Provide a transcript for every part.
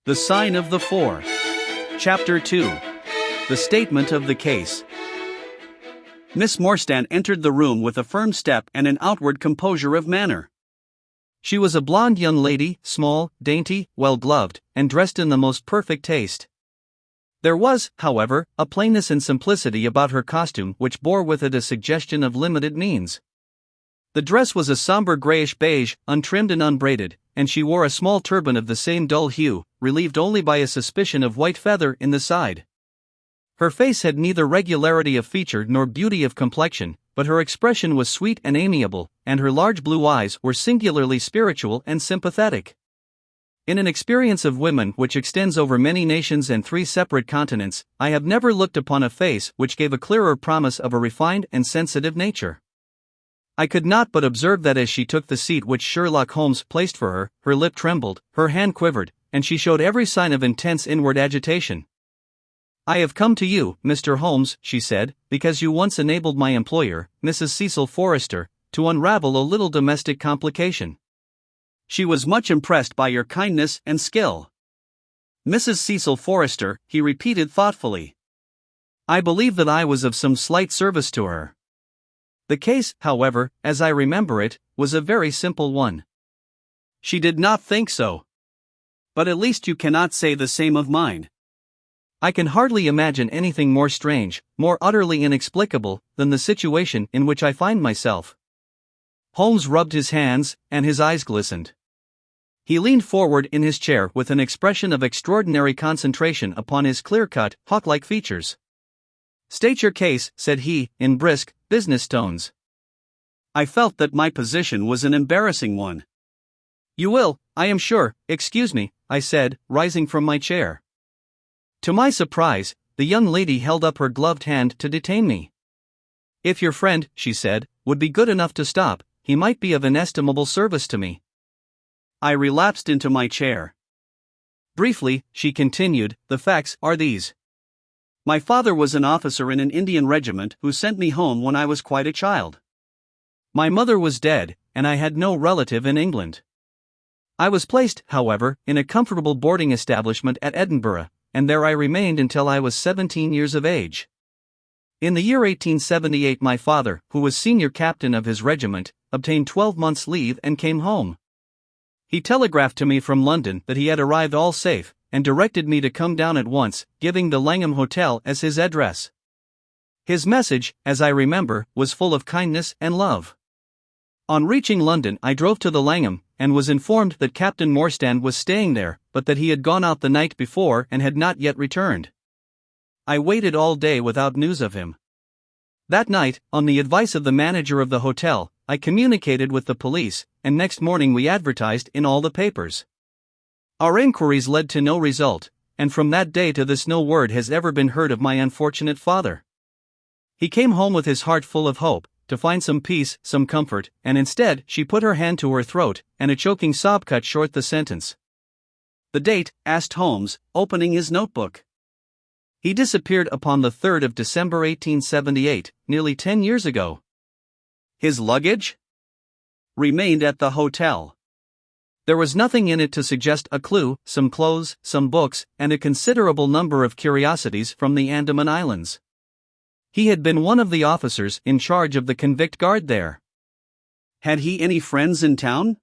The Sign of the Four. Chapter 2. The Statement of the Case. Miss Morstan entered the room with a firm step and an outward composure of manner. She was a blonde young lady, small, dainty, well-gloved, and dressed in the most perfect taste. There was, however, a plainness and simplicity about her costume which bore with it a suggestion of limited means. The dress was a somber grayish-beige, untrimmed and unbraided, and she wore a small turban of the same dull hue, relieved only by a suspicion of white feather in the side. Her face had neither regularity of feature nor beauty of complexion, but her expression was sweet and amiable, and her large blue eyes were singularly spiritual and sympathetic. In an experience of women which extends over many nations and 3 separate continents, I have never looked upon a face which gave a clearer promise of a refined and sensitive nature. I could not but observe that as she took the seat which Sherlock Holmes placed for her, her lip trembled, her hand quivered, and she showed every sign of intense inward agitation. "I have come to you, Mr. Holmes," she said, "because you once enabled my employer, Mrs. Cecil Forrester, to unravel a little domestic complication. She was much impressed by your kindness and skill." "Mrs. Cecil Forrester," he repeated thoughtfully. "I believe that I was of some slight service to her. The case, however, as I remember it, was a very simple one." "She did not think so. But at least you cannot say the same of mine." "I can hardly imagine anything more strange, more utterly inexplicable, than the situation in which I find myself." Holmes rubbed his hands, and his eyes glistened. He leaned forward in his chair with an expression of extraordinary concentration upon his clear-cut, hawk-like features. "State your case," said he, in brisk, business tones. I felt that my position was an embarrassing one. "You will, I am sure, excuse me," I said, rising from my chair. To my surprise, the young lady held up her gloved hand to detain me. "If your friend," she said, "would be good enough to stop, he might be of inestimable service to me." I relapsed into my chair. "Briefly," she continued, "the facts are these. My father was an officer in an Indian regiment who sent me home when I was quite a child. My mother was dead, and I had no relative in England. I was placed, however, in a comfortable boarding establishment at Edinburgh, and there I remained until I was 17 years of age. In the year 1878 my father, who was senior captain of his regiment, obtained 12 months' leave and came home. He telegraphed to me from London that he had arrived all safe, and directed me to come down at once, giving the Langham Hotel as his address. His message, as I remember, was full of kindness and love. On reaching London I drove to the Langham, and was informed that Captain Morstan was staying there, but that he had gone out the night before and had not yet returned. I waited all day without news of him. That night, on the advice of the manager of the hotel, I communicated with the police, and next morning we advertised in all the papers. Our inquiries led to no result, and from that day to this no word has ever been heard of my unfortunate father. He came home with his heart full of hope, to find some peace, some comfort, and instead she put her hand to her throat, and a choking sob cut short the sentence." "The date?" asked Holmes, opening his notebook. "He disappeared upon the 3rd of December 1878, nearly 10 years ago." "His luggage?" "Remained at the hotel. There was nothing in it to suggest a clue, some clothes, some books, and a considerable number of curiosities from the Andaman Islands. He had been one of the officers in charge of the convict guard there." "Had he any friends in town?"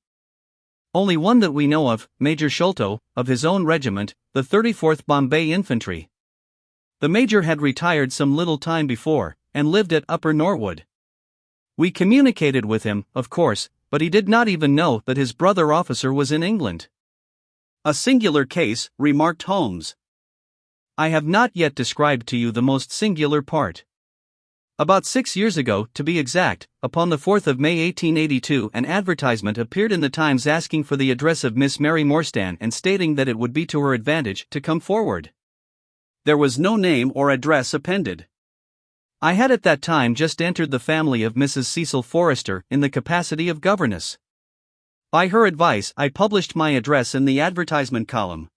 "Only one that we know of, Major Sholto, of his own regiment, the 34th Bombay Infantry. The major had retired some little time before, and lived at Upper Norwood. We communicated with him, of course, but he did not even know that his brother officer was in England." "A singular case," remarked Holmes. "I have not yet described to you the most singular part. About 6 years ago, to be exact, upon the 4th of May 1882 an advertisement appeared in the Times asking for the address of Miss Mary Morstan and stating that it would be to her advantage to come forward. There was no name or address appended. I had at that time just entered the family of Mrs. Cecil Forrester in the capacity of governess. By her advice I published my address in the advertisement column.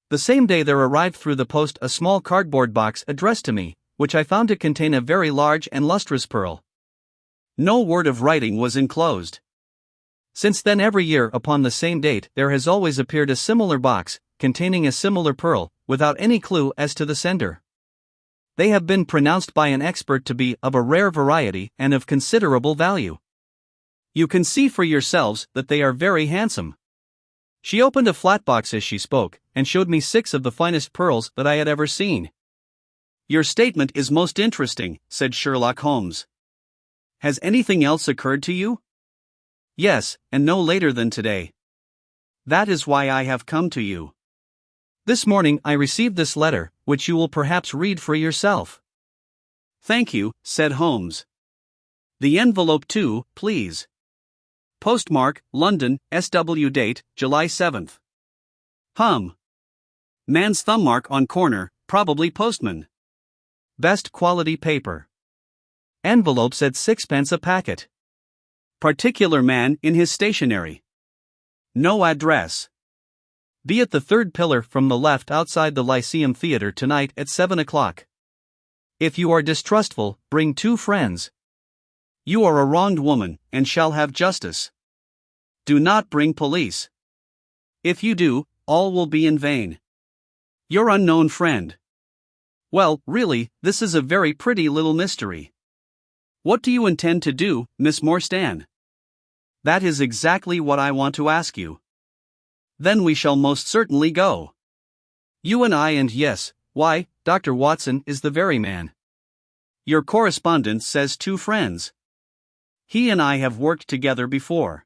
The same day there arrived through the post a small cardboard box addressed to me, which I found to contain a very large and lustrous pearl. No word of writing was enclosed. Since then every year upon the same date there has always appeared a similar box, containing a similar pearl, without any clue as to the sender. They have been pronounced by an expert to be of a rare variety and of considerable value. You can see for yourselves that they are very handsome. She opened a flat box as she spoke, and showed me 6 of the finest pearls that I had ever seen. Your statement is most interesting, said Sherlock Holmes. Has anything else occurred to you? Yes, and no later than today. That is why I have come to you. This morning I received this letter, which you will perhaps read for yourself. Thank you, said Holmes. The envelope too, please. Postmark, London, SW date, July 7th. Man's thumbmark on corner, probably postman. Best quality paper. Envelopes at 6p a packet. Particular man in his stationery. No address. Be at the 3rd pillar from the left outside the Lyceum Theatre tonight at 7 o'clock. If you are distrustful, bring 2 friends. You are a wronged woman, and shall have justice. Do not bring police. If you do, all will be in vain. Your unknown friend. Well, really, this is a very pretty little mystery. What do you intend to do, Miss Morstan? That is exactly what I want to ask you. Then we shall most certainly go. You and I, and yes, why, Dr. Watson is the very man. Your correspondent says 2 friends. He and I have worked together before.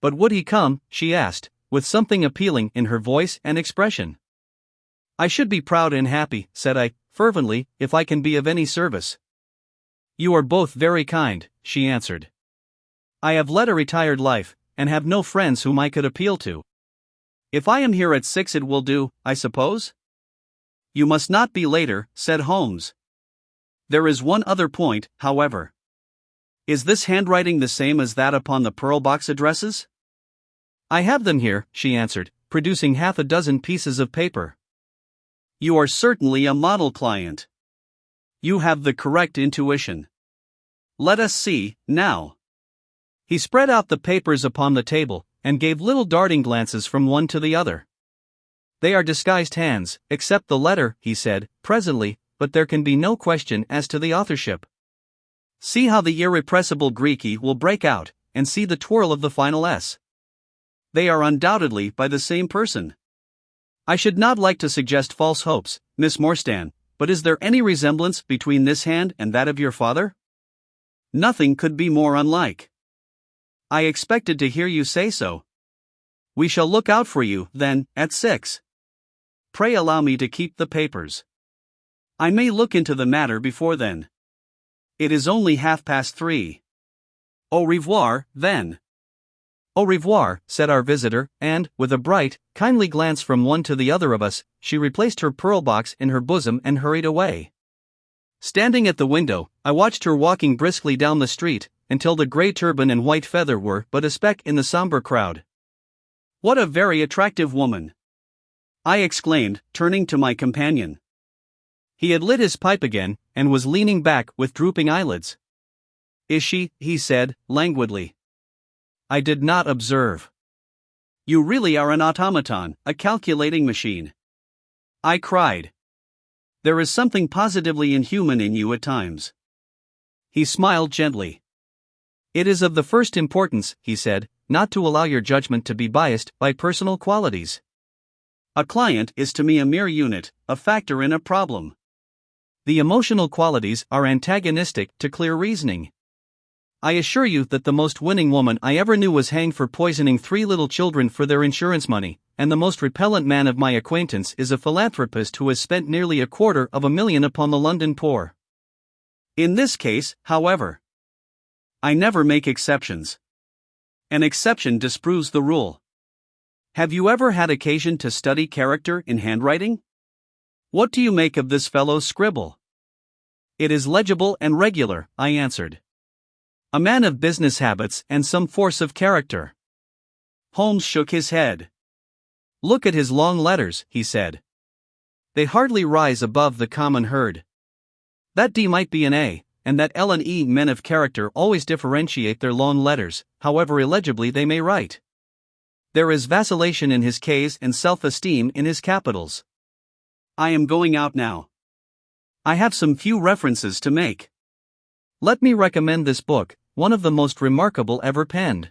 But would he come, she asked, with something appealing in her voice and expression. I should be proud and happy, said I, fervently, if I can be of any service. You are both very kind, she answered. I have led a retired life, and have no friends whom I could appeal to. If I am here at 6 it will do, I suppose? You must not be later, said Holmes. There is one other point, however. Is this handwriting the same as that upon the pearl box addresses? I have them here, she answered, producing half a dozen pieces of paper. You are certainly a model client. You have the correct intuition. Let us see, now. He spread out the papers upon the table, and gave little darting glances from one to the other. They are disguised hands, except the letter, he said, presently, but there can be no question as to the authorship. See how the irrepressible Greek E will break out, and see the twirl of the final S. They are undoubtedly by the same person. I should not like to suggest false hopes, Miss Morstan, but is there any resemblance between this hand and that of your father? Nothing could be more unlike. I expected to hear you say so. We shall look out for you, then, at 6. Pray allow me to keep the papers. I may look into the matter before then. It is only 3:30. Au revoir, then. Au revoir, said our visitor, and, with a bright, kindly glance from one to the other of us, she replaced her pearl box in her bosom and hurried away. Standing at the window, I watched her walking briskly down the street, until the grey turban and white feather were but a speck in the somber crowd. What a very attractive woman! I exclaimed, turning to my companion. He had lit his pipe again, and was leaning back with drooping eyelids. Is she? He said, languidly. I did not observe. You really are an automaton, a calculating machine. I cried. There is something positively inhuman in you at times. He smiled gently. It is of the first importance, he said, not to allow your judgment to be biased by personal qualities. A client is to me a mere unit, a factor in a problem. The emotional qualities are antagonistic to clear reasoning. I assure you that the most winning woman I ever knew was hanged for poisoning 3 little children for their insurance money, and the most repellent man of my acquaintance is a philanthropist who has spent nearly $250,000 upon the London poor. In this case, however, I never make exceptions. An exception disproves the rule. Have you ever had occasion to study character in handwriting? What do you make of this fellow's scribble? It is legible and regular, I answered. A man of business habits and some force of character. Holmes shook his head. Look at his long letters, he said. They hardly rise above the common herd. That D might be an A, and that L and E men of character always differentiate their long letters, however illegibly they may write. There is vacillation in his K's and self-esteem in his capitals. I am going out now. I have some few references to make. Let me recommend this book, one of the most remarkable ever penned.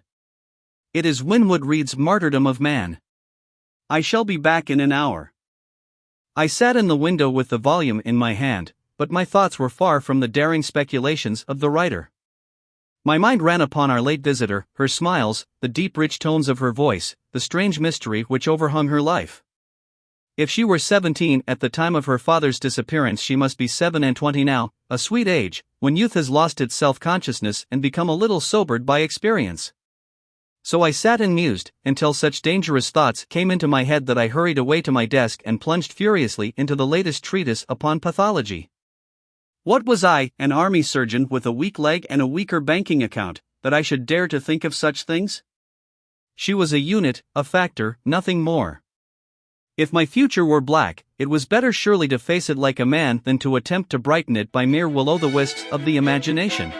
It is Winwood Reade's Martyrdom of Man. I shall be back in an hour. I sat in the window with the volume in my hand, but my thoughts were far from the daring speculations of the writer. My mind ran upon our late visitor, her smiles, the deep rich tones of her voice, the strange mystery which overhung her life. If she were 17 at the time of her father's disappearance, she must be 27 now, a sweet age, when youth has lost its self-consciousness and become a little sobered by experience. So I sat and mused, until such dangerous thoughts came into my head that I hurried away to my desk and plunged furiously into the latest treatise upon pathology. What was I, an army surgeon with a weak leg and a weaker banking account, that I should dare to think of such things? She was a unit, a factor, nothing more. If my future were black, it was better surely to face it like a man than to attempt to brighten it by mere will-o'-the-wisps of the imagination.